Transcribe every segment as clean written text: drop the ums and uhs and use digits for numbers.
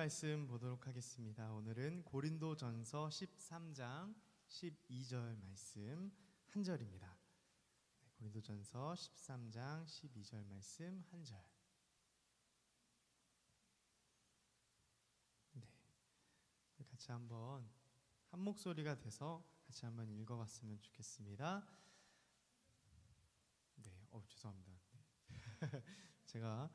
말씀 보도록 하겠습니다. 오늘은 고린도전서 13장 12절 말씀 한 절입니다. 고린도전서 13장 12절 말씀 한 절. 네, 같이 한번 한 목소리가 돼서 같이 한번 읽어봤으면 좋겠습니다. 네, 죄송합니다. 네. 제가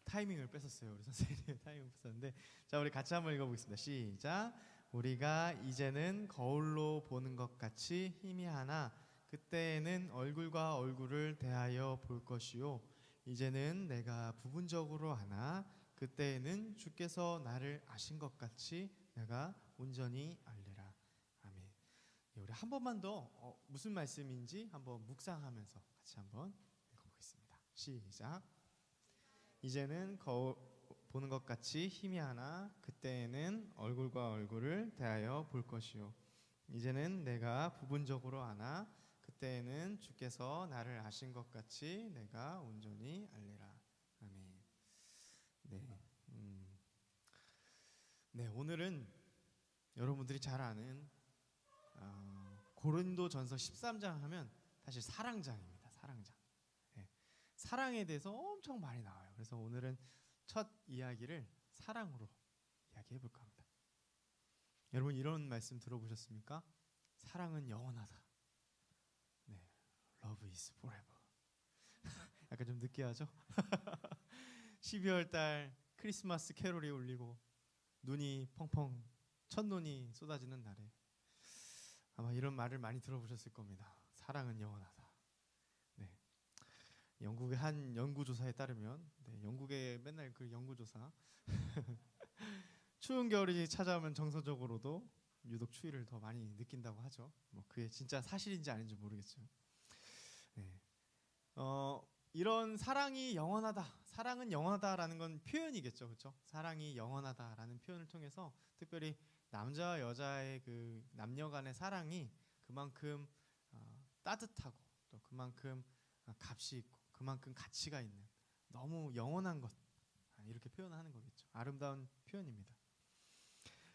타이밍을 뺏었어요. 우리 선생님의 타이밍을 뺏었는데, 자, 우리 같이 한번 읽어보겠습니다. 시작. 우리가 이제는 거울로 보는 것 같이 희미하나 그때에는 얼굴과 얼굴을 대하여 볼 것이요, 이제는 내가 부분적으로 하나 그때에는 주께서 나를 아신 것 같이 내가 온전히 알리라. 아멘. 예, 우리 한 번만 더 무슨 말씀인지 한번 묵상하면서 같이 한번 읽어보겠습니다. 시작. 이제는 거울 보는 것 같이 희미하나 그때에는 얼굴과 얼굴을 대하여 볼 것이요, 이제는 내가 부분적으로 아나 그때에는 주께서 나를 아신 것 같이 내가 온전히 알리라. 아멘. 네, 오늘은 여러분들이 잘 아는 고린도전서 13장 하면 사실 사랑장입니다. 사랑장. 사랑에 대해서 엄청 많이 나와요. 그래서 오늘은 첫 이야기를 사랑으로 이야기해 볼까 합니다. 여러분, 이런 말씀 들어보셨습니까? 사랑은 영원하다. 네, Love is forever. 약간 좀 느끼하죠? 12월 달 크리스마스 캐롤이 울리고 눈이 펑펑 첫눈이 쏟아지는 날에 아마 이런 말을 많이 들어보셨을 겁니다. 사랑은 영원하다. 네. 영국의 한 연구조사에 따르면, 영국의 맨날 그 연구조사 추운 겨울이 찾아오면 정서적으로도 유독 추위를 더 많이 느낀다고 하죠. 뭐 그게 진짜 사실인지 아닌지 모르겠죠. 네. 이런 사랑이 영원하다, 사랑은 영원하다라는 건 표현이겠죠, 그렇죠? 사랑이 영원하다라는 표현을 통해서 특별히 남자와 여자의 그 남녀간의 사랑이 그만큼 따뜻하고 또 그만큼 값이 있고 그만큼 가치가 있는 너무 영원한 것, 이렇게 표현하는 거겠죠. 아름다운 표현입니다.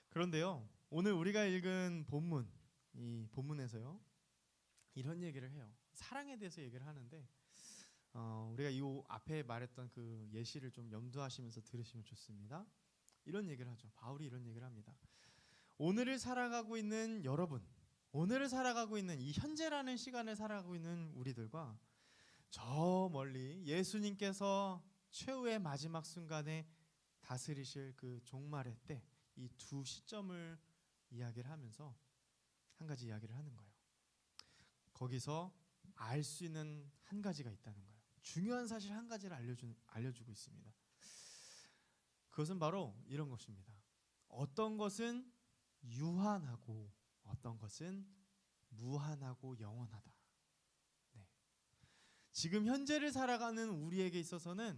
그런데요, 오늘 우리가 읽은 본문, 이 본문에서요 이런 얘기를 해요. 사랑에 대해서 얘기를 하는데 우리가 이 앞에 말했던 그 예시를 좀 염두하시면서 들으시면 좋습니다. 이런 얘기를 하죠. 바울이 이런 얘기를 합니다. 오늘을 살아가고 있는 여러분, 오늘을 살아가고 있는 이 현재라는 시간을 살아가고 있는 우리들과 저 멀리 예수님께서 최후의 마지막 순간에 다스리실 그 종말의 때, 이 두 시점을 이야기를 하면서 한 가지 이야기를 하는 거예요. 거기서 알 수 있는 한 가지가 있다는 거예요. 중요한 사실 한 가지를 알려주고 있습니다. 그것은 바로 이런 것입니다. 어떤 것은 유한하고 어떤 것은 무한하고 영원하다. 네. 지금 현재를 살아가는 우리에게 있어서는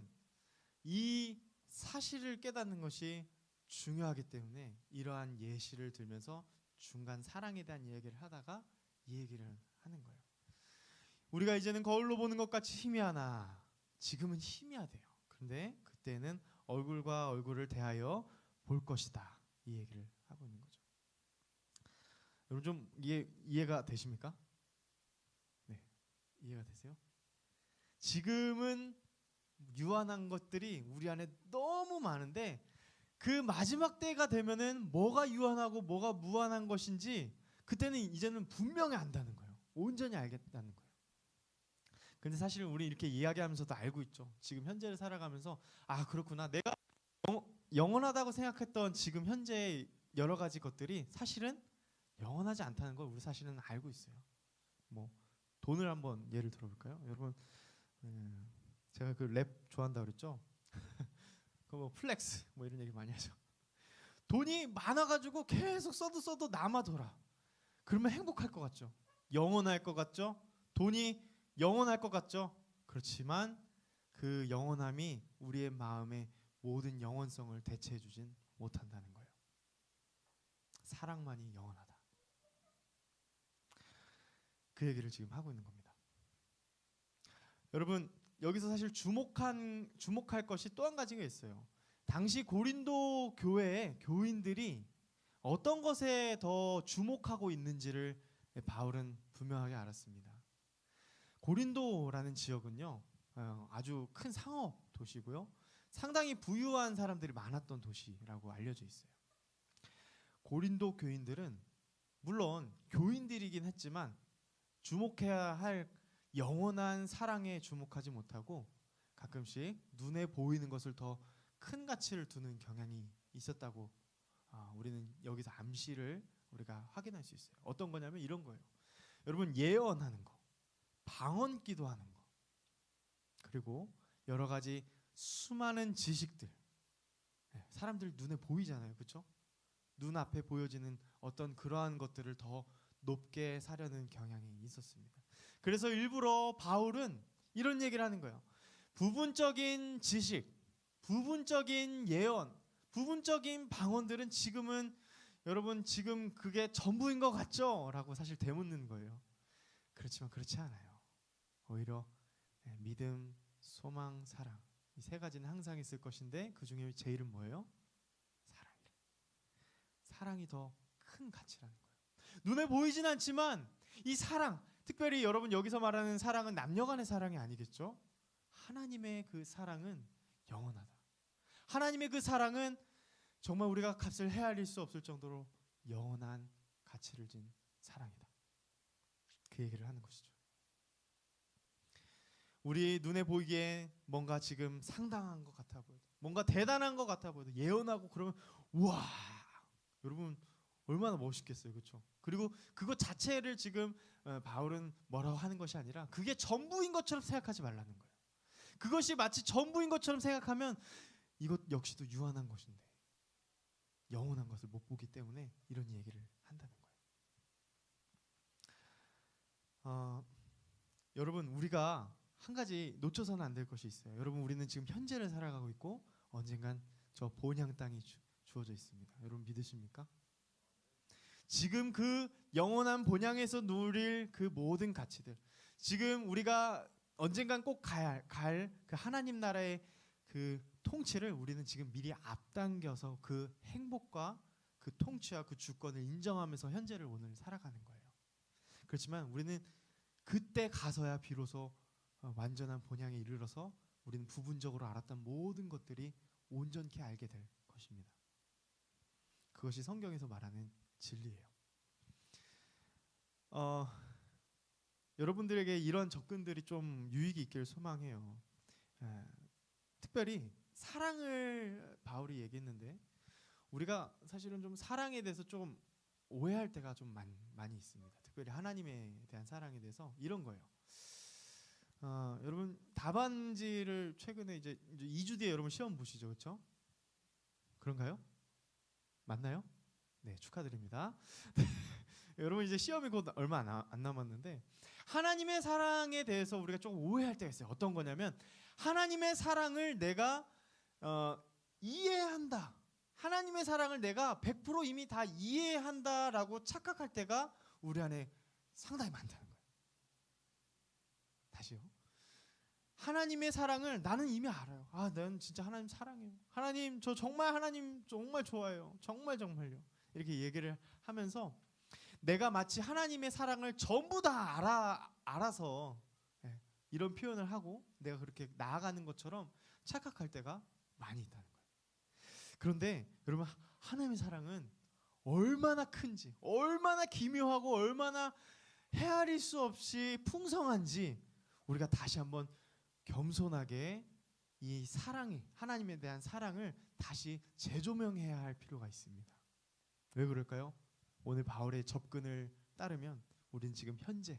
이 사실을 깨닫는 것이 중요하기 때문에 이러한 예시를 들면서 중간 사랑에 대한 이야기를 하다가 이 얘기를 하는 거예요. 우리가 이제는 거울로 보는 것 같이 희미하나 지금은 희미하대요. 그런데 그때는 얼굴과 얼굴을 대하여 볼 것이다. 이 얘기를 하고 있는 거죠. 여러분 좀 이해가 되십니까? 네, 이해가 되세요? 지금은 유한한 것들이 우리 안에 너무 많은데 그 마지막 때가 되면은 뭐가 유한하고 뭐가 무한한 것인지 그때는 이제는 분명히 안다는 거예요. 온전히 알겠다는 거예요. 근데 사실 우리 이렇게 이야기하면서도 알고 있죠. 지금 현재를 살아가면서 그렇구나. 내가 영원하다고 생각했던 지금 현재의 여러 가지 것들이 사실은 영원하지 않다는 걸 우리 사실은 알고 있어요. 뭐 돈을 한번 예를 들어볼까요? 여러분, 제가 그 랩 좋아한다 그랬죠? 그 뭐 플렉스 뭐 이런 얘기 많이 하죠. 돈이 많아가지고 계속 써도 남아돌아. 그러면 행복할 것 같죠? 영원할 것 같죠? 돈이 영원할 것 같죠? 그렇지만 그 영원함이 우리의 마음의 모든 영원성을 대체해주진 못한다는 거예요. 사랑만이 영원하다. 그 얘기를 지금 하고 있는 겁니다. 여러분, 여기서 사실 주목할 것이 또 한 가지가 있어요. 당시 고린도 교회의 교인들이 어떤 것에 더 주목하고 있는지를 바울은 분명하게 알았습니다. 고린도라는 지역은요, 아주 큰 상업 도시고요, 상당히 부유한 사람들이 많았던 도시라고 알려져 있어요. 고린도 교인들은 물론 교인들이긴 했지만 주목해야 할 영원한 사랑에 주목하지 못하고 가끔씩 눈에 보이는 것을 더 큰 가치를 두는 경향이 있었다고 우리는 여기서 암시를 우리가 확인할 수 있어요. 어떤 거냐면 이런 거예요. 여러분, 예언하는 거, 방언 기도하는 거, 그리고 여러 가지 수많은 지식들, 사람들 눈에 보이잖아요, 그렇죠? 눈앞에 보여지는 어떤 그러한 것들을 더 높게 사려는 경향이 있었습니다. 그래서 일부러 바울은 이런 얘기를 하는 거예요. 부분적인 지식, 부분적인 예언, 부분적인 방언들은 지금은 여러분 지금 그게 전부인 것 같죠? 라고 사실 되묻는 거예요. 그렇지만 그렇지 않아요. 오히려 믿음, 소망, 사랑, 이 세 가지는 항상 있을 것인데 그 중에 제일은 뭐예요? 사랑이래. 사랑이 더 큰 가치라는 거예요. 눈에 보이진 않지만 이 사랑, 특별히 여러분 여기서 말하는 사랑은 남녀간의 사랑이 아니겠죠? 하나님의 그 사랑은 영원하다. 하나님의 그 사랑은 정말 우리가 값을 헤아릴 수 없을 정도로 영원한 가치를 진 사랑이다. 그 얘기를 하는 것이죠. 우리 눈에 보이기에 뭔가 지금 상당한 것 같아 보여도, 뭔가 대단한 것 같아 보여도 예언하고 그러면 우와, 여러분 얼마나 멋있겠어요, 그렇죠? 그리고 그것 자체를 지금 바울은 뭐라고 하는 것이 아니라 그게 전부인 것처럼 생각하지 말라는 거예요. 그것이 마치 전부인 것처럼 생각하면 이것 역시도 유한한 것인데 영원한 것을 못 보기 때문에 이런 얘기를 한다는 거예요. 여러분, 우리가 한 가지 놓쳐서는 안 될 것이 있어요. 여러분, 우리는 지금 현재를 살아가고 있고 언젠간 저 본향 땅이 주어져 있습니다. 여러분 믿으십니까? 지금 그 영원한 본향에서 누릴 그 모든 가치들, 지금 우리가 언젠간 꼭 갈 그 하나님 나라의 그 통치를 우리는 지금 미리 앞당겨서 그 행복과 그 통치와 그 주권을 인정하면서 현재를 오늘 살아가는 거예요. 그렇지만 우리는 그때 가서야 비로소 완전한 본향에 이르러서 우리는 부분적으로 알았던 모든 것들이 온전히 알게 될 것입니다. 그것이 성경에서 말하는 진리예요. 여러분들에게 이런 접근들이 좀 유익이 있기를 소망해요. 특별히 사랑을 바울이 얘기했는데 우리가 사실은 좀 사랑에 대해서 좀 오해할 때가 좀 많이 있습니다. 특별히 하나님에 대한 사랑에 대해서 이런 거예요. 여러분 답안지를 최근에 이제 2주 뒤에 여러분 시험 보시죠, 그렇죠? 그런가요? 맞나요? 네, 축하드립니다. 여러분 이제 시험이 곧 얼마 안 남았는데 하나님의 사랑에 대해서 우리가 조금 오해할 때가 있어요. 어떤 거냐면 하나님의 사랑을 내가 이해한다. 하나님의 사랑을 내가 100% 이미 다 이해한다라고 착각할 때가 우리 안에 상당히 많다는 거예요. 다시요. 하나님의 사랑을 나는 이미 알아요. 난 진짜 하나님 사랑해요. 하나님, 저 정말 하나님 정말 좋아해요. 정말요. 이렇게 얘기를 하면서 내가 마치 하나님의 사랑을 전부 다 알아서 이런 표현을 하고 내가 그렇게 나아가는 것처럼 착각할 때가 많이 있다는 거예요. 그런데 여러분, 하나님의 사랑은 얼마나 큰지, 얼마나 기묘하고 얼마나 헤아릴 수 없이 풍성한지 우리가 다시 한번 겸손하게 이 사랑이, 하나님에 대한 사랑을 다시 재조명해야 할 필요가 있습니다. 왜 그럴까요? 오늘 바울의 접근을 따르면 우리는 지금 현재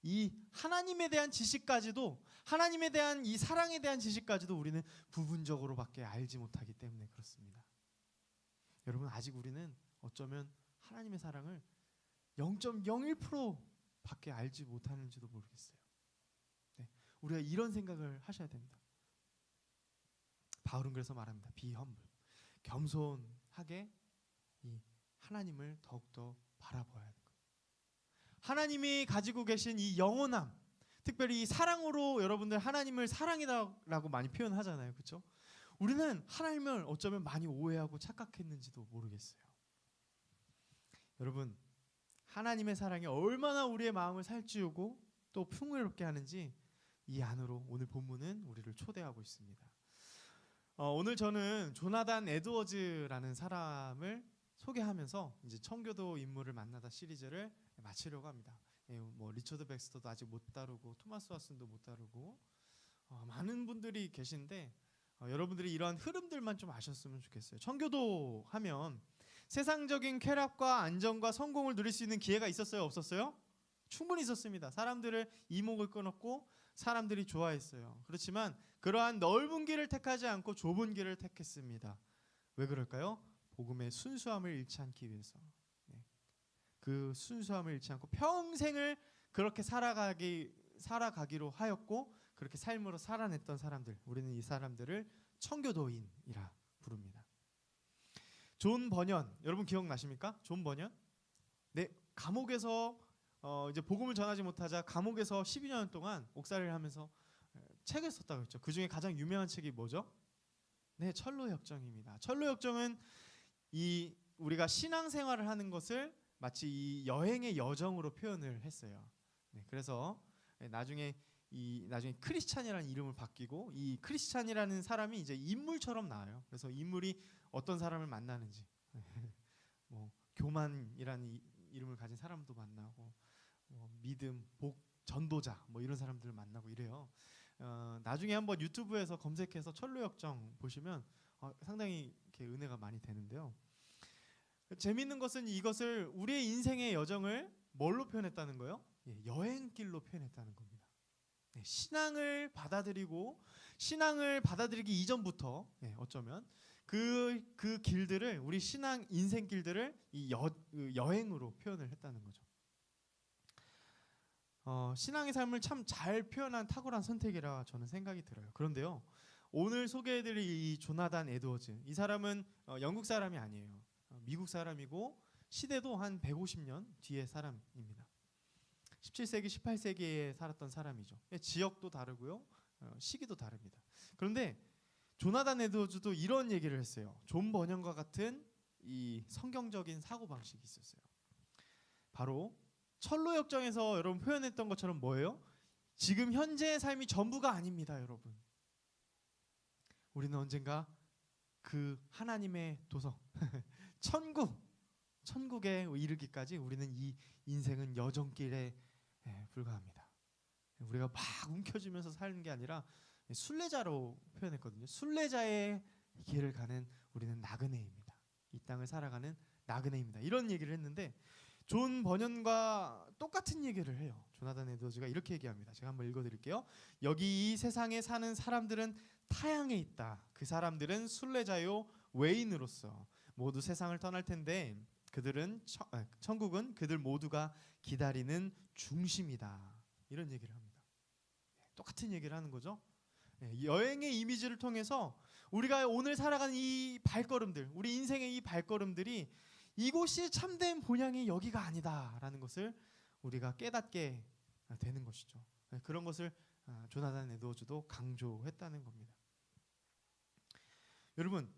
이 하나님에 대한 지식까지도, 하나님에 대한 이 사랑에 대한 지식까지도 우리는 부분적으로밖에 알지 못하기 때문에 그렇습니다. 여러분, 아직 우리는 어쩌면 하나님의 사랑을 0.01%밖에 알지 못하는지도 모르겠어요. 우리가 이런 생각을 하셔야 됩니다. 바울은 그래서 말합니다. Be humble. 겸손하게 이 하나님을 더욱더 바라보아야 합니다. 하나님이 가지고 계신 이 영원함, 특별히 이 사랑으로 여러분들 하나님을 사랑이라고 많이 표현하잖아요, 그렇죠? 우리는 하나님을 어쩌면 많이 오해하고 착각했는지도 모르겠어요. 여러분, 하나님의 사랑이 얼마나 우리의 마음을 살찌우고 또 풍요롭게 하는지 이 안으로 오늘 본문은 우리를 초대하고 있습니다. 오늘 저는 조나단 에드워즈라는 사람을 소개하면서 이제 청교도 인물을 만나다 시리즈를 마치려고 합니다. 뭐 리처드 백스터도 아직 못 다루고 토마스 왓슨도 못 다루고 많은 분들이 계신데 여러분들이 이러한 흐름들만 좀 아셨으면 좋겠어요. 청교도 하면 세상적인 쾌락과 안정과 성공을 누릴 수 있는 기회가 있었어요? 없었어요? 충분히 있었습니다. 사람들을 이목을 끊었고 사람들이 좋아했어요. 그렇지만 그러한 넓은 길을 택하지 않고 좁은 길을 택했습니다. 왜 그럴까요? 복음의 순수함을 잃지 않기 위해서. 그 순수함을 잃지 않고 평생을 그렇게 살아가기로 하였고 그렇게 삶으로 살아냈던 사람들, 우리는 이 사람들을 청교도인이라 부릅니다. 존 버년, 여러분 기억나십니까? 존 버년? 네, 감옥에서 이제 복음을 전하지 못하자 감옥에서 12년 동안 옥살이를 하면서 책을 썼다고 했죠. 그 중에 가장 유명한 책이 뭐죠? 네, 철로역정입니다. 철로역정은 이 우리가 신앙생활을 하는 것을 마치 이 여행의 여정으로 표현을 했어요. 네, 그래서 나중에 크리스찬이라는 이름을 바뀌고 이 크리스찬이라는 사람이 이제 인물처럼 나와요. 그래서 인물이 어떤 사람을 만나는지, 뭐 교만이라는 이름을 가진 사람도 만나고, 믿음, 복, 전도자, 뭐 이런 사람들을 만나고 이래요. 나중에 한번 유튜브에서 검색해서 철로역정 보시면 상당히 이렇게 은혜가 많이 되는데요. 재미있는 것은 이것을 우리의 인생의 여정을 뭘로 표현했다는 거예요? 여행길로 표현했다는 겁니다. 신앙을 받아들이기 이전부터 어쩌면 그 길들을 우리 신앙 인생 길들을 이 여행으로 표현을 했다는 거죠. 신앙의 삶을 참 잘 표현한 탁월한 선택이라 저는 생각이 들어요. 그런데요, 오늘 소개해드릴 이 조나단 에드워즈, 이 사람은 영국 사람이 아니에요. 미국 사람이고 시대도 한 150년 뒤의 사람입니다. 17세기, 18세기에 살았던 사람이죠. 지역도 다르고요, 시기도 다릅니다. 그런데 조나단 에드워즈도 이런 얘기를 했어요. 존 버년과 같은 이 성경적인 사고방식이 있었어요. 바로 철로역정에서 여러분 표현했던 것처럼 뭐예요? 지금 현재의 삶이 전부가 아닙니다, 여러분. 우리는 언젠가 그 하나님의 도성 천국에 이르기까지 우리는 이 인생은 여정길에 불과합니다. 우리가 막 움켜쥐면서 사는 게 아니라 순례자로 표현했거든요. 순례자의 길을 가는 우리는 나그네입니다. 이 땅을 살아가는 나그네입니다. 이런 얘기를 했는데 존 버년과 똑같은 얘기를 해요. 조나단 에드워즈가 이렇게 얘기합니다. 제가 한번 읽어드릴게요. 여기 이 세상에 사는 사람들은 타향에 있다. 그 사람들은 순례자요 외인으로서 모두 세상을 떠날 텐데 그들은 천국은 그들 모두가 기다리는 중심이다. 이런 얘기를 합니다. 똑같은 얘기를 하는 거죠. 여행의 이미지를 통해서 우리가 오늘 살아가는 이 발걸음들, 우리 인생의 이 발걸음들이 이곳이 참된 본향이 여기가 아니다라는 것을 우리가 깨닫게 되는 것이죠. 그런 것을 조나단 에드워즈도 강조했다는 겁니다. 여러분,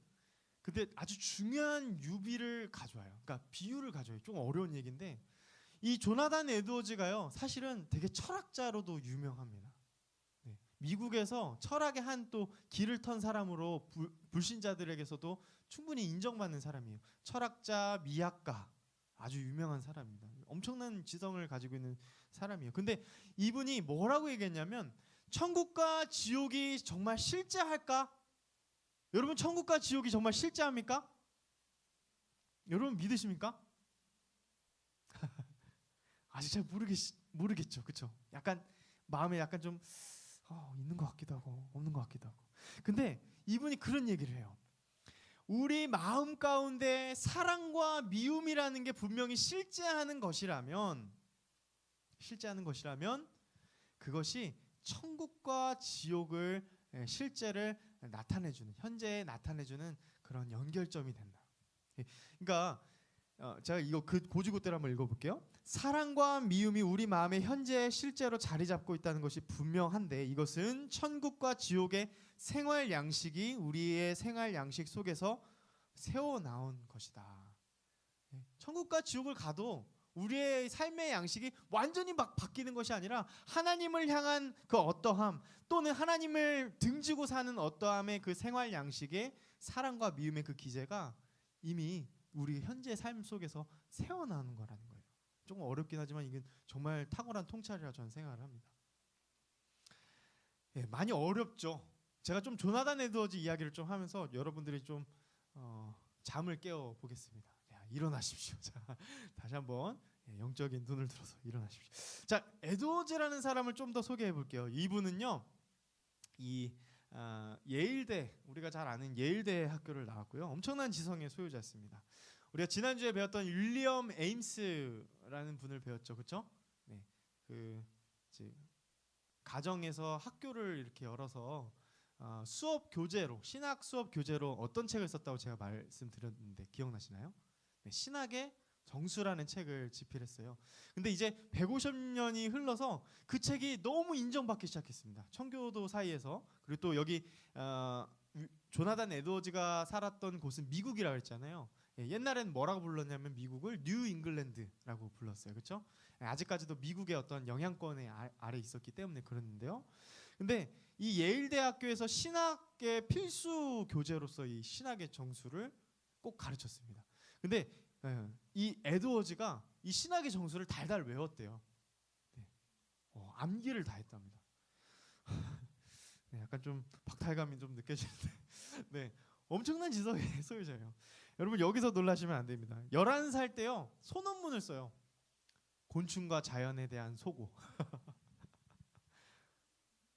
근데 아주 중요한 유비를 가져와요. 그러니까 비유를 가져와요. 좀 어려운 얘기인데 이 조나단 에드워즈가요, 사실은 되게 철학자로도 유명합니다. 미국에서 철학의 한 또 길을 턴 사람으로 불신자들에게서도 충분히 인정받는 사람이에요. 철학자, 미학가, 아주 유명한 사람입니다. 엄청난 지성을 가지고 있는 사람이에요. 근데 이분이 뭐라고 얘기했냐면 천국과 지옥이 정말 실제할까? 여러분, 천국과 지옥이 정말 실제합니까? 여러분 믿으십니까? 아직 잘 모르겠죠, 그렇죠? 약간 마음에 약간 좀 있는 것 같기도 하고 없는 것 같기도 하고. 근데 이분이 그런 얘기를 해요. 우리 마음 가운데 사랑과 미움이라는 게 분명히 실제하는 것이라면 그것이 천국과 지옥을 실제를 나타내주는, 현재에 나타내주는 그런 연결점이 된다. 그러니까 제가 이거 그 고지고대로 한번 읽어볼게요. 사랑과 미움이 우리 마음에 현재 실제로 자리 잡고 있다는 것이 분명한데 이것은 천국과 지옥의 생활 양식이 우리의 생활 양식 속에서 세워 나온 것이다. 천국과 지옥을 가도 우리의 삶의 양식이 완전히 막 바뀌는 것이 아니라 하나님을 향한 그 어떠함 또는 하나님을 등지고 사는 어떠함의 그 생활 양식의 사랑과 미움의 그 기제가 이미 우리 현재 삶 속에서 세워나오는 거라는 거예요. 조금 어렵긴 하지만 이게 정말 탁월한 통찰이라 저는 생각을 합니다. 많이 어렵죠. 제가 좀 조나단 에드워즈 이야기를 좀 하면서 여러분들이 좀 잠을 깨워 보겠습니다. 일어나십시오. 자, 다시 한번 영적인 눈을 들어서 일어나십시오. 자, 에드워즈라는 사람을 좀 더 소개해 볼게요. 이분은요, 이 예일대, 우리가 잘 아는 예일대 학교를 나왔고요. 엄청난 지성의 소유자였습니다. 우리가 지난주에 배웠던 윌리엄 에임스라는 분을 배웠죠, 그렇죠? 네, 그 이제 가정에서 학교를 이렇게 열어서 수업 교재로, 신학 수업 교재로 어떤 책을 썼다고 제가 말씀드렸는데 기억나시나요? 네, 신학의 정수라는 책을 집필했어요. 근데 이제 150년이 흘러서 그 책이 너무 인정받기 시작했습니다. 청교도 사이에서. 그리고 또 여기 조나단 에드워즈가 살았던 곳은 미국이라고 했잖아요. 옛날엔 뭐라고 불렀냐면 미국을 뉴 잉글랜드라고 불렀어요. 그렇죠? 아직까지도 미국의 어떤 영향권에 아래 있었기 때문에 그랬는데요. 근데 이 예일대학교에서 신학의 필수 교재로서 이 신학의 정수를 꼭 가르쳤습니다. 근데 이 에드워즈가 이 신학의 정수를 달달 외웠대요. 네. 암기를 다 했답니다. 네, 약간 좀 박탈감이 좀 느껴지는데 네, 엄청난 지성의 소유자예요. 여러분 여기서 놀라시면 안 됩니다. 11살 때요 소논문을 써요. 곤충과 자연에 대한 소고.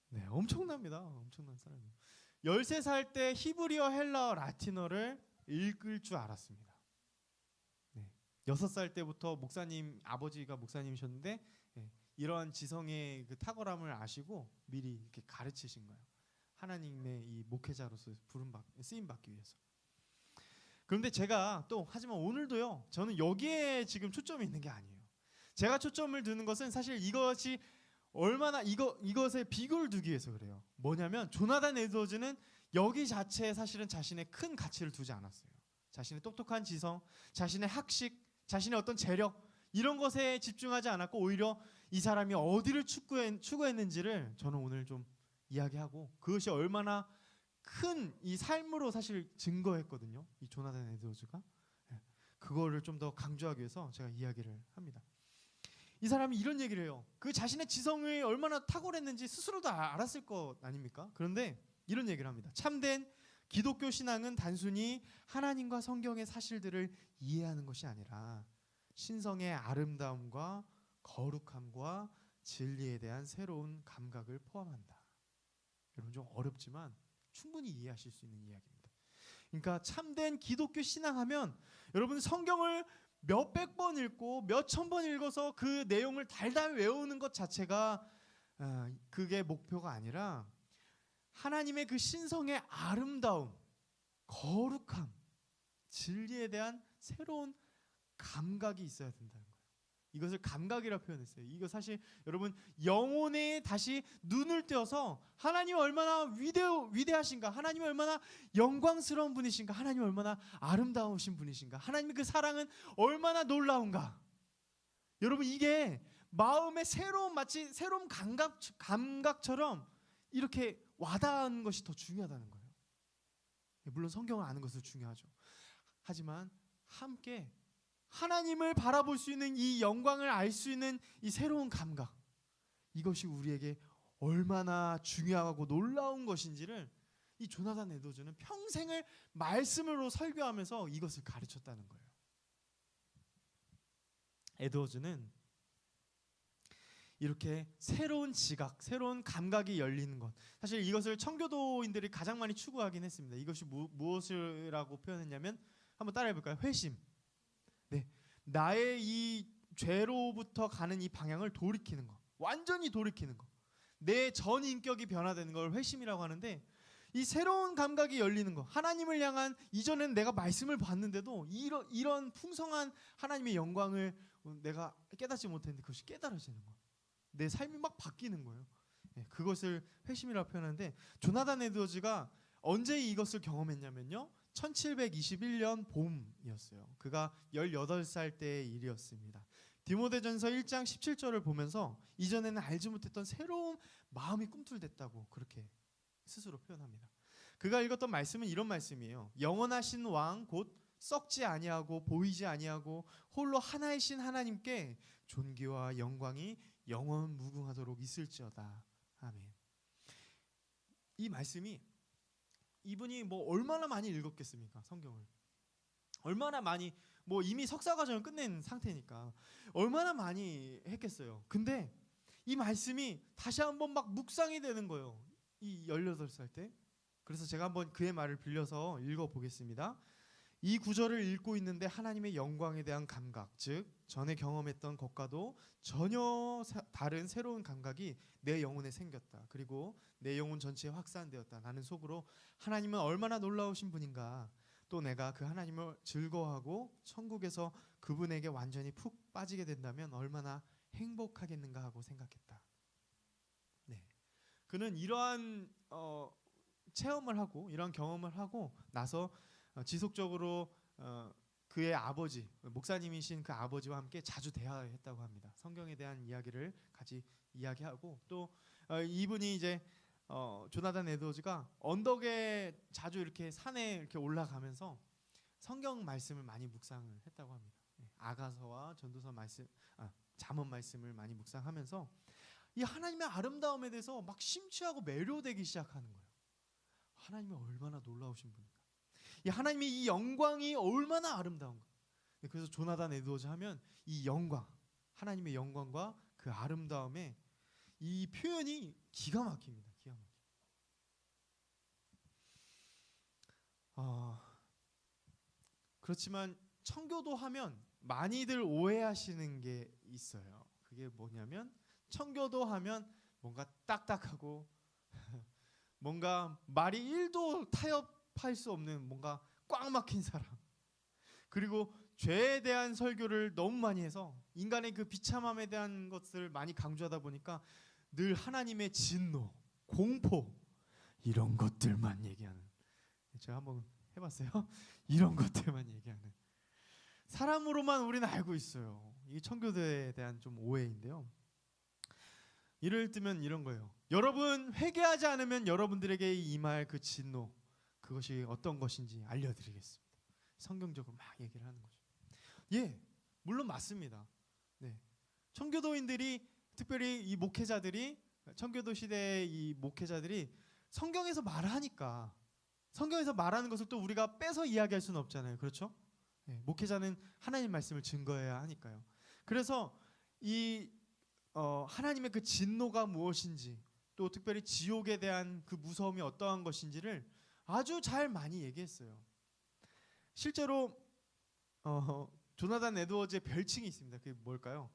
네, 엄청납니다. 엄청난 사람이에요. 13살 때 히브리어, 헬라어, 라틴어를 읽을 줄 알았습니다. 네, 6살 때부터 목사님, 아버지가 목사님이셨는데 이러한 지성의 그 탁월함을 아시고 미리 이렇게 가르치신 거예요. 하나님의 이 목회자로서 쓰임 받기 위해서. 그런데 제가 또 하지만 오늘도요. 저는 여기에 지금 초점이 있는 게 아니에요. 제가 초점을 두는 것은 사실 이것이 얼마나 이것에 비교를 두기 위해서 그래요. 뭐냐면 조나단 에드워즈는 여기 자체에 사실은 자신의 큰 가치를 두지 않았어요. 자신의 똑똑한 지성, 자신의 학식, 자신의 어떤 재력 이런 것에 집중하지 않았고 오히려 이 사람이 어디를 추구했는지를 저는 오늘 좀 이야기하고 그것이 얼마나 큰 이 삶으로 사실 증거했거든요. 이 조나단 에드워즈가 그거를 좀 더 강조하기 위해서 제가 이야기를 합니다. 이 사람이 이런 얘기를 해요. 그 자신의 지성이 얼마나 탁월했는지 스스로도 알았을 것 아닙니까? 그런데 이런 얘기를 합니다. 참된 기독교 신앙은 단순히 하나님과 성경의 사실들을 이해하는 것이 아니라 신성의 아름다움과 거룩함과 진리에 대한 새로운 감각을 포함한다. 여러분 좀 어렵지만 충분히 이해하실 수 있는 이야기입니다. 그러니까 참된 기독교 신앙하면 여러분 성경을 몇백 번 읽고 몇천 번 읽어서 그 내용을 달달 외우는 것 자체가 그게 목표가 아니라 하나님의 그 신성의 아름다움, 거룩함, 진리에 대한 새로운 감각이 있어야 된다는 거예요. 이것을 감각이라 표현했어요. 이거 사실 여러분 영혼에 다시 눈을 떼어서 하나님이 얼마나 위대하신가, 하나님이 얼마나 영광스러운 분이신가, 하나님이 얼마나 아름다우신 분이신가, 하나님의 그 사랑은 얼마나 놀라운가. 여러분 이게 마음의 마치 새로운 감각처럼 이렇게 와닿는 것이 더 중요하다는 거예요. 물론 성경을 아는 것도 중요하죠. 하지만 함께 하나님을 바라볼 수 있는 이 영광을 알 수 있는 이 새로운 감각, 이것이 우리에게 얼마나 중요하고 놀라운 것인지를 이 조나단 에드워즈는 평생을 말씀으로 설교하면서 이것을 가르쳤다는 거예요. 에드워즈는 이렇게 새로운 지각, 새로운 감각이 열리는 것, 사실 이것을 청교도인들이 가장 많이 추구하긴 했습니다. 이것이 무엇이라고 표현했냐면 한번 따라해 볼까요? 회심. 네, 나의 이 죄로부터 가는 이 방향을 돌이키는 것, 완전히 돌이키는 것, 내 전 인격이 변화되는 걸 회심이라고 하는데 이 새로운 감각이 열리는 거, 하나님을 향한, 이전에는 내가 말씀을 봤는데도 이런 풍성한 하나님의 영광을 내가 깨닫지 못했는데 그것이 깨달아지는 거예요. 내 삶이 막 바뀌는 거예요. 그것을 회심이라고 표현하는데, 조나단 에드워즈가 언제 이것을 경험했냐면요, 1721년 봄이었어요. 그가 18살 때의 일이었습니다. 디모데전서 1장 17절을 보면서 이전에는 알지 못했던 새로운 마음이 꿈틀댔다고 그렇게 스스로 표현합니다. 그가 읽었던 말씀은 이런 말씀이에요. 영원하신 왕 곧 썩지 아니하고 보이지 아니하고 홀로 하나이신 하나님께 존귀와 영광이 영원 무궁하도록 있을지어다. 아멘. 이 말씀이, 이분이 뭐 얼마나 많이 읽었겠습니까? 성경을 얼마나 많이, 뭐 이미 석사 과정을 끝낸 상태니까 얼마나 많이 했겠어요. 근데 이 말씀이 다시 한번 막 묵상이 되는 거예요, 이 18살 때. 그래서 제가 한번 그의 말을 빌려서 읽어보겠습니다. 이 구절을 읽고 있는데 하나님의 영광에 대한 감각, 즉 전에 경험했던 것과도 전혀 다른 새로운 감각이 내 영혼에 생겼다. 그리고 내 영혼 전체에 확산되었다. 나는 속으로 하나님은 얼마나 놀라우신 분인가, 또 내가 그 하나님을 즐거워하고 천국에서 그분에게 완전히 푹 빠지게 된다면 얼마나 행복하겠는가 하고 생각했다. 네. 그는 이러한 체험을 하고 이런 경험을 하고 나서 지속적으로 그의 아버지, 목사님이신 그 아버지와 함께 자주 대화했다고 합니다. 성경에 대한 이야기를 같이 이야기하고, 또 이분이 이제 조나단 에드워즈가 언덕에 자주 이렇게 산에 이렇게 올라가면서 성경 말씀을 많이 묵상을 했다고 합니다. 아가서와 전도서 말씀, 잠언 말씀을 많이 묵상하면서 이 하나님의 아름다움에 대해서 막 심취하고 매료되기 시작하는 거예요. 하나님이 얼마나 놀라우신 분인가, 이 하나님의 이 영광이 얼마나 아름다운가. 그래서 조나단 에드워즈 하면 이 영광, 하나님의 영광과 그 아름다움에 이 표현이 기가 막힙니다. 기가 막힙니다. 그렇지만 청교도 하면 많이들 오해하시는 게 있어요. 그게 뭐냐면, 청교도 하면 뭔가 딱딱하고 뭔가 말이 1도 타협할 수 없는 뭔가 꽉 막힌 사람, 그리고 죄에 대한 설교를 너무 많이 해서 인간의 그 비참함에 대한 것을 많이 강조하다 보니까 늘 하나님의 진노, 공포, 이런 것들만 얘기하는, 제가 한번 해봤어요. 이런 것들만 얘기하는 사람으로만 우리는 알고 있어요. 이 청교도에 대한 좀 오해인데요. 예를 들면 이런 거예요. 여러분 회개하지 않으면 여러분들에게 임할 그 진노, 그것이 어떤 것인지 알려드리겠습니다. 성경적으로 막 얘기를 하는 거죠. 예, 물론 맞습니다. 네, 청교도인들이, 특별히 이 목회자들이, 청교도 시대의 이 목회자들이 성경에서 말하니까, 성경에서 말하는 것을 또 우리가 빼서 이야기할 수는 없잖아요. 그렇죠? 네, 목회자는 하나님 말씀을 증거해야 하니까요. 그래서 이 하나님의 그 진노가 무엇인지, 또 특별히 지옥에 대한 그 무서움이 어떠한 것인지를 아주 잘 많이 얘기했어요. 실제로 조나단 에드워즈의 별칭이 있습니다. 그게 뭘까요?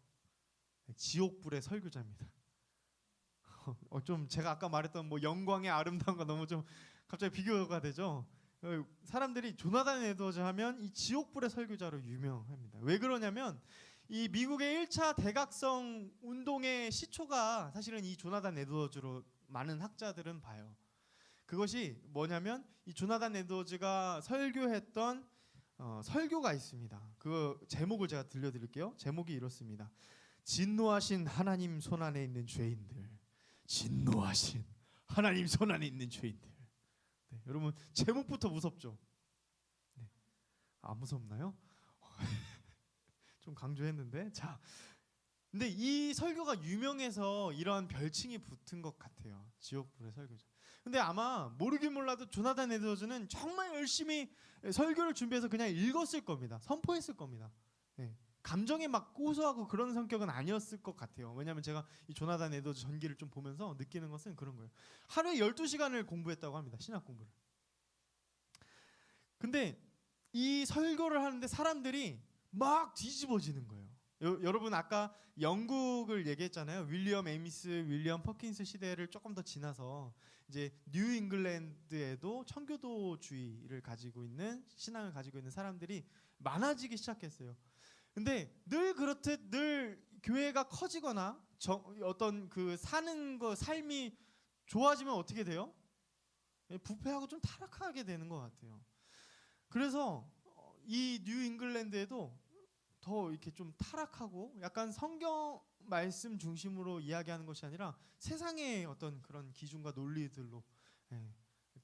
지옥불의 설교자입니다. 좀 제가 아까 말했던 뭐 영광의 아름다움과 너무 좀 갑자기 비교가 되죠. 사람들이 조나단 에드워즈 하면 이 지옥불의 설교자로 유명합니다. 왜 그러냐면 이 미국의 1차 대각성 운동의 시초가 사실은 이 조나단 에드워즈로 많은 학자들은 봐요. 그것이 뭐냐면 이 조나단 에드워즈가 설교했던 설교가 있습니다. 그 제목을 제가 들려드릴게요. 제목이 이렇습니다. 진노하신 하나님 손안에 있는 죄인들, 진노하신 하나님 손안에 있는 죄인들. 네, 여러분 제목부터 무섭죠? 네. 안 무섭나요? 좀 강조했는데. 자, 근데 이 설교가 유명해서 이러한 별칭이 붙은 것 같아요. 지옥불의 설교자. 근데 아마 모르긴 몰라도 조나단 에드워즈는 정말 열심히 설교를 준비해서 그냥 읽었을 겁니다. 선포했을 겁니다. 네. 감정에 막 고소하고 그런 성격은 아니었을 것 같아요. 왜냐하면 제가 이 조나단 에드워즈 전기를 좀 보면서 느끼는 것은 그런 거예요. 하루에 12시간을 공부했다고 합니다. 신학 공부를. 근데 이 설교를 하는데 사람들이 막 뒤집어지는 거예요. 여러분 아까 영국을 얘기했잖아요. 윌리엄 에미스, 윌리엄 퍼킨스 시대를 조금 더 지나서 이제 뉴 잉글랜드에도 청교도주의를 가지고 있는 신앙을 가지고 있는 사람들이 많아지기 시작했어요. 근데 늘 그렇듯 늘 교회가 커지거나 어떤 그 사는 거 삶이 좋아지면 어떻게 돼요? 부패하고 좀 타락하게 되는 것 같아요. 그래서 이 뉴 잉글랜드에도 더 이렇게 좀 타락하고 약간 성경 말씀 중심으로 이야기하는 것이 아니라 세상의 어떤 그런 기준과 논리들로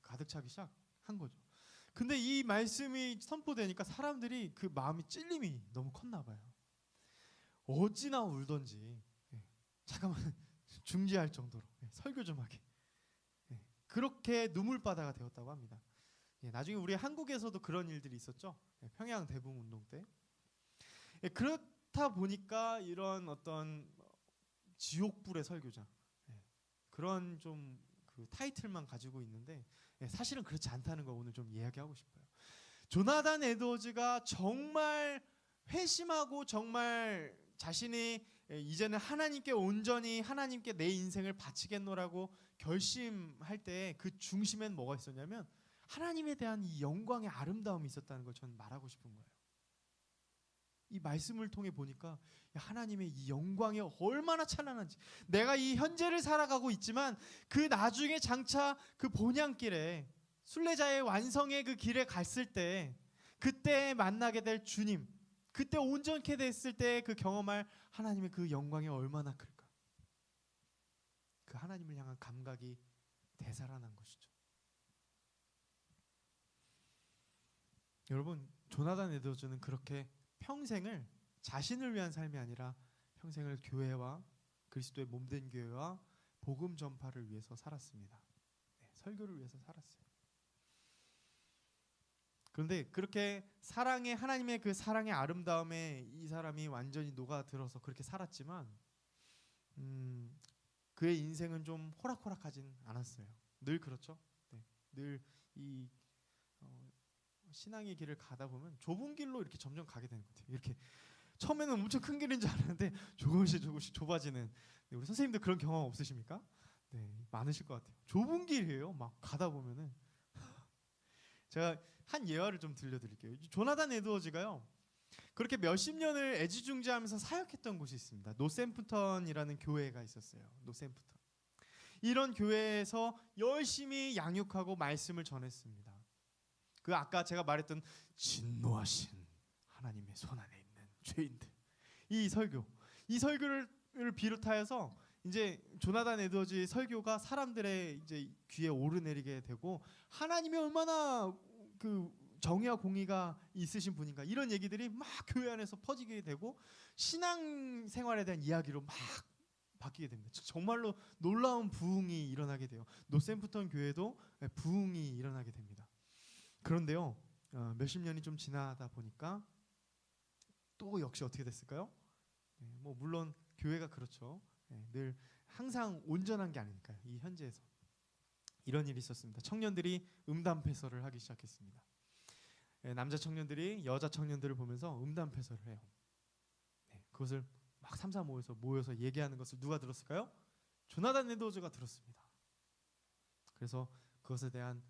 가득 차기 시작한 거죠. 근데 이 말씀이 선포되니까 사람들이 그 마음이 찔림이 너무 컸나 봐요. 어찌나 울던지 잠깐만 중지할 정도로 설교 좀 하게 그렇게 눈물바다가 되었다고 합니다. 나중에 우리 한국에서도 그런 일들이 있었죠. 평양 대붕 운동 때. 그렇다 보니까 이런 어떤 지옥불의 설교자 그런 좀 그 타이틀만 가지고 있는데 사실은 그렇지 않다는 걸 오늘 좀 이야기하고 싶어요. 조나단 에드워즈가 정말 회심하고 정말 자신이 이제는 하나님께 온전히 하나님께 내 인생을 바치겠노라고 결심할 때 그 중심엔 뭐가 있었냐면 하나님에 대한 이 영광의 아름다움이 있었다는 걸 저는 말하고 싶은 거예요. 이 말씀을 통해 보니까 하나님의 이 영광이 얼마나 찬란한지, 내가 이 현재를 살아가고 있지만 그 나중에 장차 그 본향길에 순례자의 완성의 그 길에 갔을 때 그때 만나게 될 주님, 그때 온전케 됐을 때 그 경험할 하나님의 그 영광이 얼마나 클까. 그 하나님을 향한 감각이 되살아난 것이죠. 여러분, 조나단 에드워즈는 그렇게 평생을 자신을 위한 삶이 아니라 평생을 교회와 그리스도의 몸된 교회와 복음 전파를 위해서 살았습니다. 설교를 위해서 살았어요. 그런데 그렇게 사랑의 하나님의 그 사랑의 아름다움에 이 사람이 완전히 녹아들어서 그렇게 살았지만 그의 인생은 좀 호락호락하진 않았어요. 늘 그렇죠. 늘 이 신앙의 길을 가다 보면 좁은 길로 이렇게 점점 가게 되는 것 같아요. 이렇게 처음에는 엄청 큰 길인 줄 알았는데 조금씩 좁아지는. 우리 선생님들 그런 경험 없으십니까? 네, 많으실 것 같아요. 좁은 길이에요. 막 가다 보면은 제가 한 예화를 좀 들려드릴게요. 조나단 에드워즈가요, 그렇게 몇십 년을 애지중지하면서 사역했던 곳이 있습니다. 노샘프턴이라는 교회가 있었어요. 노샘프턴. 이런 교회에서 열심히 양육하고 말씀을 전했습니다. 그 아까 제가 말했던 진노하신 하나님의 손안에 있는 죄인들, 이 설교를 비롯하여서 이제 조나단 에드워즈의 설교가 사람들의 이제 귀에 오르내리게 되고 하나님이 얼마나 그 정의와 공의가 있으신 분인가, 이런 얘기들이 막 교회 안에서 퍼지게 되고 신앙 생활에 대한 이야기로 막 바뀌게 됩니다. 정말로 놀라운 부흥이 일어나게 돼요. 노샘프턴 교회도 부흥이 일어나게 됩니다. 그런데요, 몇십 년이 좀 지나다 보니까 또 역시 어떻게 됐을까요? 뭐 물론 교회가 그렇죠. 늘 항상 온전한 게 아니니까요. 이 현재에서 이런 일이 있었습니다. 청년들이 음담패설을 하기 시작했습니다. 남자 청년들이 여자 청년들을 보면서 음담패설을 해요. 그것을 막 삼삼 모여서 얘기하는 것을 누가 들었을까요? 조나단 에드워즈가 들었습니다. 그래서 그것에 대한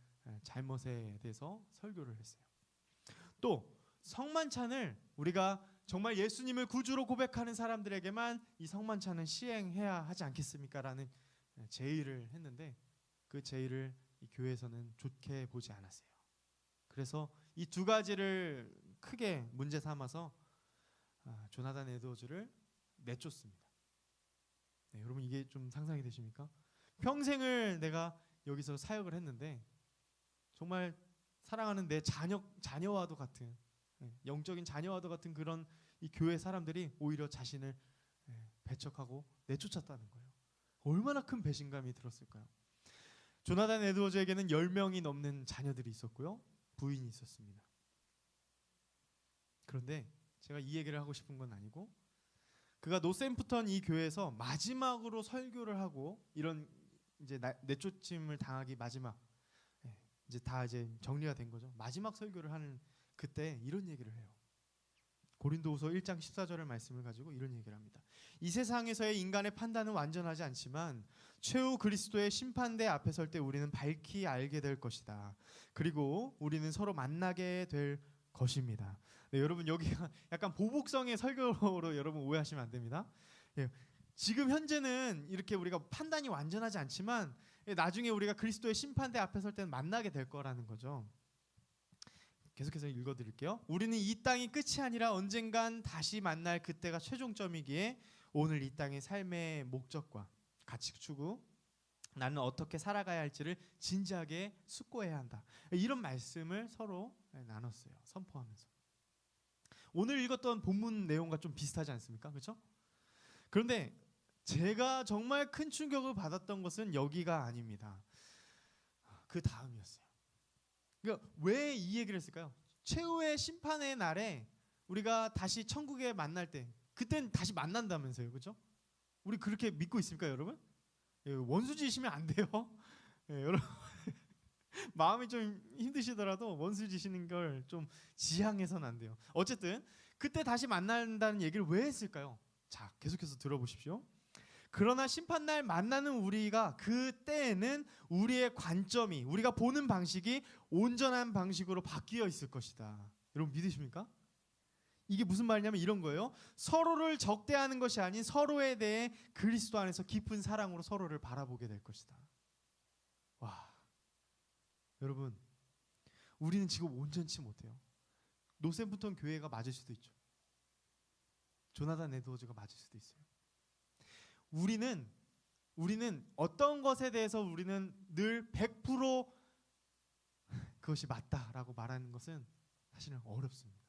잘못에 대해서 설교를 했어요. 또 성만찬을 우리가 정말 예수님을 구주로 고백하는 사람들에게만 이 성만찬은 시행해야 하지 않겠습니까? 라는 제의를 했는데 그 제의를 이 교회에서는 좋게 보지 않았어요. 그래서 이 두 가지를 크게 문제 삼아서 조나단 에드워즈를 내쫓습니다. 여러분, 이게 좀 상상이 되십니까? 평생을 내가 여기서 사역을 했는데 정말 사랑하는 내 자녀와도 같은, 영적인 자녀와도 같은 그런 이 교회 사람들이 오히려 자신을 배척하고 내쫓았다는 거예요. 얼마나 큰 배신감이 들었을까요? 조나단 에드워즈에게는 10명이 넘는 자녀들이 있었고요, 부인이 있었습니다. 그런데 제가 이 얘기를 하고 싶은 건 아니고, 그가 노샘프턴 이 교회에서 마지막으로 설교를 하고 이런 이제 내쫓임을 당하기 마지막, 이제 다 이제 정리가 된 거죠. 마지막 설교를 하는 그때 이런 얘기를 해요. 고린도후서 1장 14절의 말씀을 가지고 이런 얘기를 합니다. 이 세상에서의 인간의 판단은 완전하지 않지만 최후 그리스도의 심판대 앞에 설 때 우리는 밝히 알게 될 것이다. 그리고 우리는 서로 만나게 될 것입니다. 네, 여러분 여기가 약간 보복성의 설교로 여러분 오해하시면 안 됩니다. 예, 지금 현재는 이렇게 우리가 판단이 완전하지 않지만 나중에 우리가 그리스도의 심판대 앞에 설 때는 만나게 될 거라는 거죠. 계속해서 읽어드릴게요. 우리는 이 땅이 끝이 아니라 언젠간 다시 만날 그때가 최종점이기에 오늘 이 땅의 삶의 목적과 가치 추구, 나는 어떻게 살아가야 할지를 진지하게 숙고해야 한다. 이런 말씀을 서로 나눴어요. 선포하면서. 오늘 읽었던 본문 내용과 좀 비슷하지 않습니까? 그렇죠? 그런데 제가 정말 큰 충격을 받았던 것은 여기가 아닙니다. 그 다음이었어요. 그러니까 왜 이 얘기를 했을까요? 최후의 심판의 날에 우리가 다시 천국에 만날 때 그땐 다시 만난다면서요. 그렇죠? 우리 그렇게 믿고 있습니까, 여러분? 예, 원수지시면 안 돼요. 예, 여러분 마음이 좀 힘드시더라도 원수지시는 걸 좀 지향해서는 안 돼요. 어쨌든 그때 다시 만난다는 얘기를 왜 했을까요? 자, 계속해서 들어보십시오. 그러나 심판날 만나는 우리가 그때에는 우리의 관점이, 우리가 보는 방식이 온전한 방식으로 바뀌어 있을 것이다. 여러분 믿으십니까? 이게 무슨 말이냐면 이런 거예요. 서로를 적대하는 것이 아닌 서로에 대해 그리스도 안에서 깊은 사랑으로 서로를 바라보게 될 것이다. 와, 여러분 우리는 지금 온전치 못해요. 노샘프턴 교회가 맞을 수도 있죠. 조나단 에드워즈가 맞을 수도 있어요. 우리는 어떤 것에 대해서 우리는 늘 100% 그것이 맞다라고 말하는 것은 사실은 어렵습니다.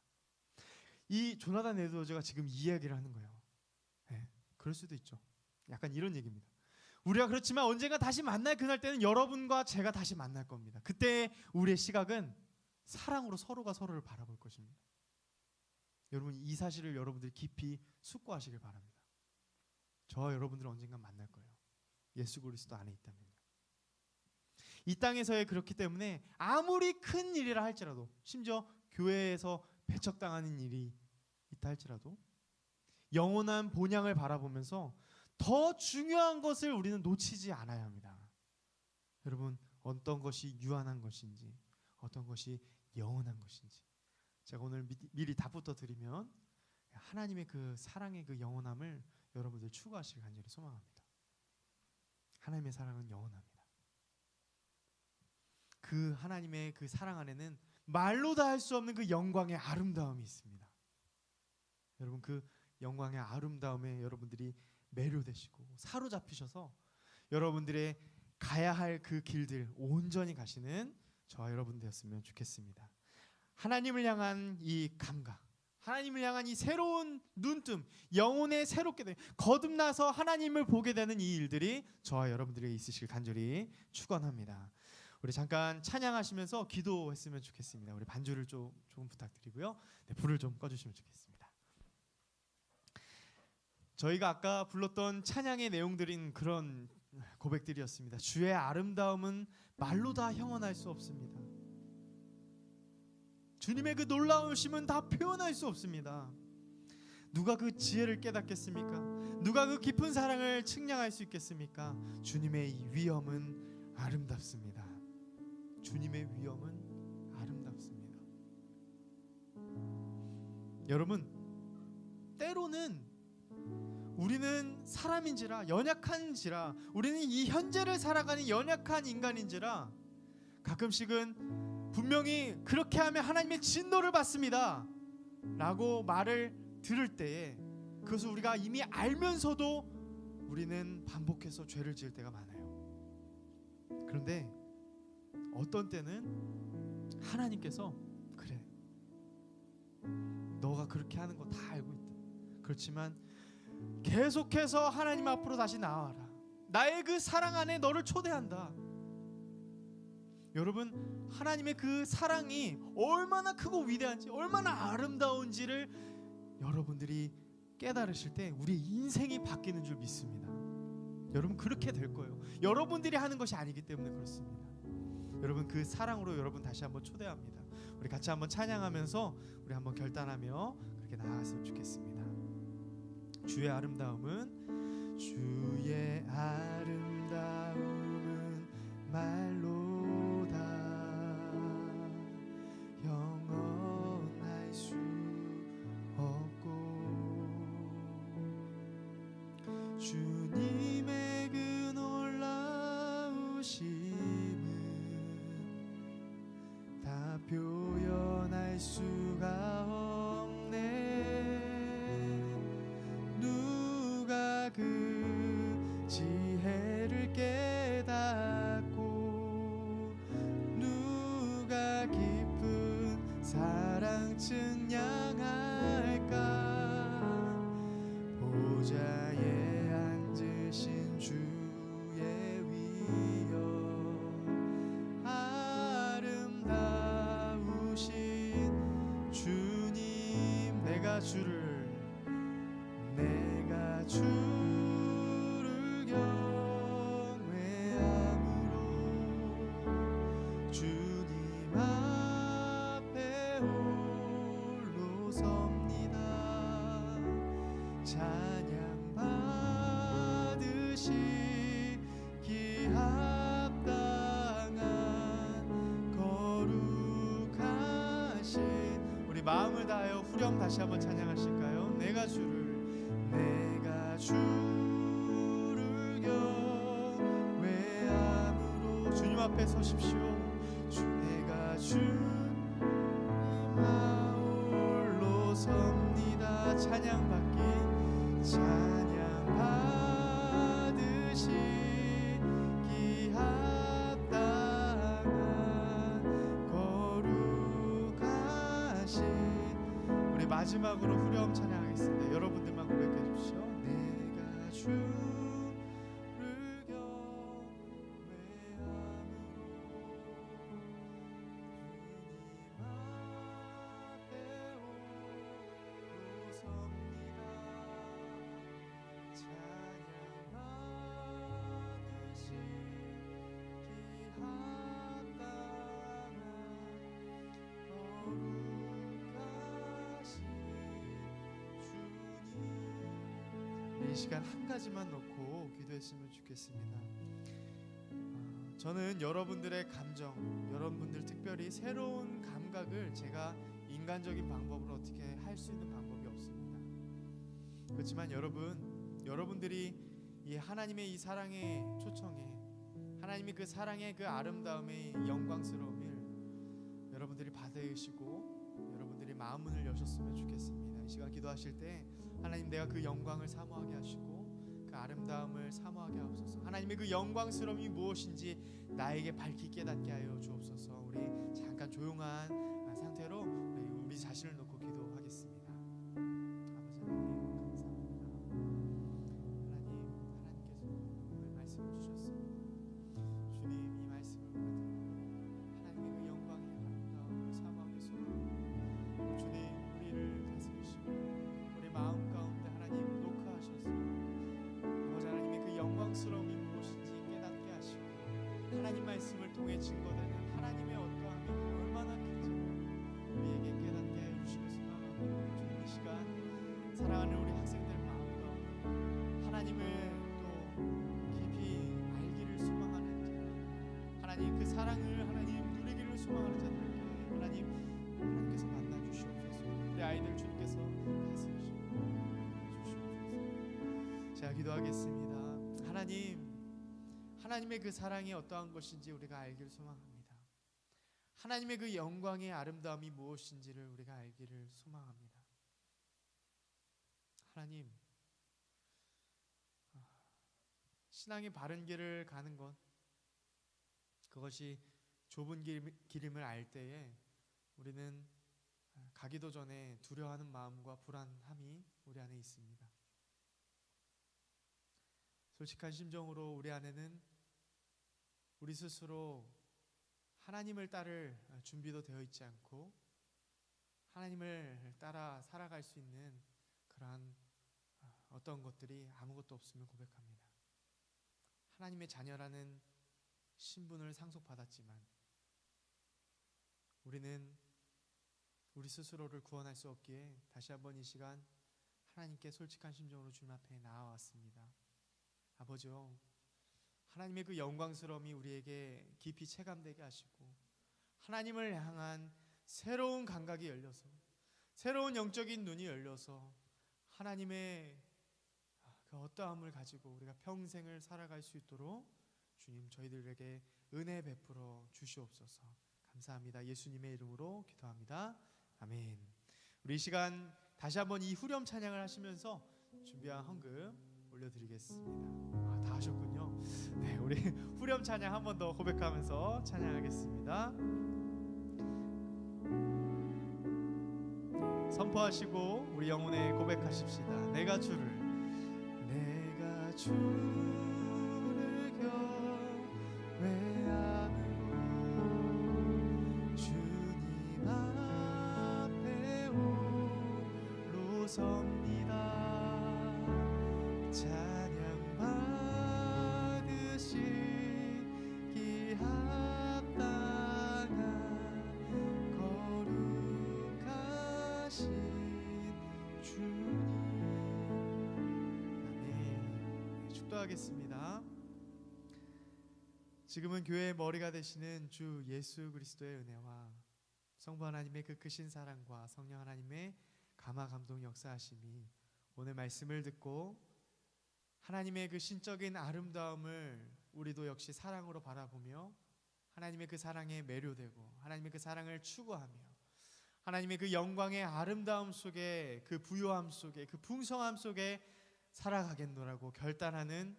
이 조나단 에드워즈가 지금 이 이야기를 하는 거예요. 네, 그럴 수도 있죠. 약간 이런 얘기입니다. 우리가 그렇지만 언젠가 다시 만날 그날 때는 여러분과 제가 다시 만날 겁니다. 그때 우리의 시각은 사랑으로 서로가 서로를 바라볼 것입니다. 여러분 이 사실을 여러분들이 깊이 숙고하시길 바랍니다. 저와 여러분들은 언젠가 만날 거예요. 예수 그리스도 안에 있다면요. 이 땅에서의 그렇기 때문에 아무리 큰 일이라 할지라도, 심지어 교회에서 배척당하는 일이 있다 할지라도 영원한 본향을 바라보면서 더 중요한 것을 우리는 놓치지 않아야 합니다. 여러분 어떤 것이 유한한 것인지, 어떤 것이 영원한 것인지 제가 오늘 미리 답부터 드리면 하나님의 그 사랑의 그 영원함을 여러분들 추구하시길 간절히 소망합니다. 하나님의 사랑은 영원합니다. 그 하나님의 그 사랑 안에는 말로 다 할 수 없는 그 영광의 아름다움이 있습니다. 여러분 그 영광의 아름다움에 여러분들이 매료되시고 사로잡히셔서 여러분들의 가야 할 그 길들 온전히 가시는 저와 여러분 되었으면 좋겠습니다. 하나님을 향한 이 감각, 하나님을 향한 이 새로운 눈뜸, 영혼에 새롭게 되 거듭나서 하나님을 보게 되는 이 일들이 저와 여러분들에게 있으시길 간절히 축원합니다. 우리 잠깐 찬양하시면서 기도했으면 좋겠습니다. 우리 반주를 조금 부탁드리고요. 네, 불을 좀 꺼주시면 좋겠습니다. 저희가 아까 불렀던 찬양의 내용들인 그런 고백들이었습니다. 주의 아름다움은 말로 다 형언할 수 없습니다. 주님의 그 놀라우심은 다 표현할 수 없습니다. 누가 그 지혜를 깨닫겠습니까? 누가 그 깊은 사랑을 측량할 수 있겠습니까? 주님의 이 위엄은 아름답습니다. 주님의 위엄은 아름답습니다. 여러분, 때로는 우리는 사람인지라 연약한지라, 우리는 이 현재를 살아가는 연약한 인간인지라 가끔씩은 분명히 그렇게 하면 하나님의 진노를 받습니다 라고 말을 들을 때에 그것을 우리가 이미 알면서도 우리는 반복해서 죄를 지을 때가 많아요. 그런데 어떤 때는 하나님께서 그래, 너가 그렇게 하는 거 다 알고 있다. 그렇지만 계속해서 하나님 앞으로 다시 나와라. 나의 그 사랑 안에 너를 초대한다. 여러분, 하나님의 그 사랑이 얼마나 크고 위대한지, 얼마나 아름다운지를 여러분들이 깨달으실 때 우리의 인생이 바뀌는 줄 믿습니다. 여러분 그렇게 될 거예요. 여러분들이 하는 것이 아니기 때문에 그렇습니다. 여러분 그 사랑으로 여러분 다시 한번 초대합니다. 우리 같이 한번 찬양하면서 우리 한번 결단하며 그렇게 함께 나아갔으면 좋겠습니다. 주의 아름다움은 말로다 영원할 수 없고 주님의 그 놀라우심은 다 표현할 수가 없네. 누가 그 지혜를 깨닫고 누가 깊은 사랑 증량할까. 보좌에 앉으신 주의 위엄 아름다우신 주님. 내가 주를 경외함으로 주님 앞에 홀로 섭니다. 찬양 받으시기 합당한 거룩하신. 우리 마음을 다하여 후렴 다시 한번 찬양하실까요? 내가 주를 경외함으로 주님 앞에 서십시오. 내가 주님 홀로 섭니다. 찬양 받으시기 합당한 거룩하신. 우리 마지막으로 후렴 찬양하겠습니다. 여러분들만 고백해 주십시오. 내가 주를 이 시간 한 가지만 놓고 기도했으면 좋겠습니다. 저는 여러분들의 감정, 여러분들 특별히 새로운 감각을 제가 인간적인 방법으로 어떻게 할 수 있는 방법이 없습니다. 그렇지만 여러분들이 이 하나님의 이 사랑의 초청에, 하나님이 그 사랑의 그 아름다움의 영광스러움을 여러분들이 받으시고 여러분들이 마음문을 여셨으면 좋겠습니다. 이 시간 기도하실 때 하나님, 내가 그 영광을 사모하게 하시고 그 아름다움을 사모하게 하옵소서. 하나님의 그 영광스러움이 무엇인지 나에게 밝히 깨닫게 하여 주옵소서. 우리 잠깐 조용한 상태로 우리 자신을 놓고 기도하겠습니다. 아버지 하나님, 감사합니다. 하나님께서 오늘 말씀을 주셨습니다. 주님, 이 말씀을 받들고 하나님의 그 영광의 아름다움을 사모하게 소원합니다. 주님, 우리를 다스리시고 우리 마음 가운데 하나님 녹화하셔서 아버지 하나님의 그 영광스러움이 무엇인지 깨닫게 하시고 하나님 말씀을 통해 증거되는 하나님의 어떠함이 얼마나 큰지 우리에게 깨닫게 하여 주시길 소망하고, 주님 이 시간 사랑하는 우리 학생들 마음 가운데 하나님을 또 깊이 알기를 소망하는 자, 하나님 그 사랑을 하나님 누리기를 소망하는 자들에게 하나님께서 만나 주시옵소서. 우리 아이들 주님께서 다스리시고 주시옵소서. 제가 기도하겠습니다. 하나님의 그 사랑이 어떠한 것인지 우리가 알기를 소망합니다. 하나님의 그 영광의 아름다움이 무엇인지를 우리가 알기를 소망합니다. 하나님, 신앙의 바른 길을 가는 것, 그것이 좁은 길임을 알 때에 우리는 가기도 전에 두려워하는 마음과 불안함이 우리 안에 있습니다. 솔직한 심정으로 우리 안에는 우리 스스로 하나님을 따를 준비도 되어 있지 않고 하나님을 따라 살아갈 수 있는 그러한 어떤 것들이 아무것도 없음을 고백합니다. 하나님의 자녀라는 신분을 상속받았지만 우리는 우리 스스로를 구원할 수 없기에 다시 한번 이 시간 하나님께 솔직한 심정으로 주님 앞에 나아왔습니다. 아버지요, 하나님의 그 영광스러움이 우리에게 깊이 체감되게 하시고 하나님을 향한 새로운 감각이 열려서 새로운 영적인 눈이 열려서 하나님의 그 어떠함을 가지고 우리가 평생을 살아갈 수 있도록 주님 저희들에게 은혜 베풀어 주시옵소서. 감사합니다. 예수님의 이름으로 기도합니다. 아멘. 우리 이 시간 다시 한번 이 후렴 찬양을 하시면서 준비한 헌금 올려드리겠습니다. 다 하셨군요. 네, 우리 후렴 찬양 한 번 더 고백하면서 찬양하겠습니다. 선포하시고 우리 영혼에 고백하십시다. 내가 주를 경외함으로 주님 앞에 홀로 섭니다. 찬양 받으시기 합당한 거룩하신 주님. 아멘. 축도하겠습니다. 지금은 교회의 머리가 되시는 주 예수 그리스도의 은혜와 성부 하나님의 그 크신 사랑과 성령 하나님의 감화 감동 역사하심이 오늘 말씀을 듣고 하나님의 그 신적인 아름다움을 우리도 역시 사랑으로 바라보며 하나님의 그 사랑에 매료되고 하나님의 그 사랑을 추구하며 하나님의 그 영광의 아름다움 속에 그 부요함 속에 그 풍성함 속에 살아가겠노라고 결단하는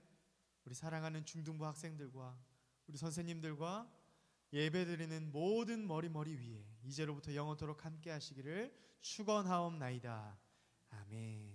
우리 사랑하는 중등부 학생들과 우리 선생님들과 예배드리는 모든 머리 위에 이제로부터 영원토록 함께 하시기를 축원하옵나이다. 아멘.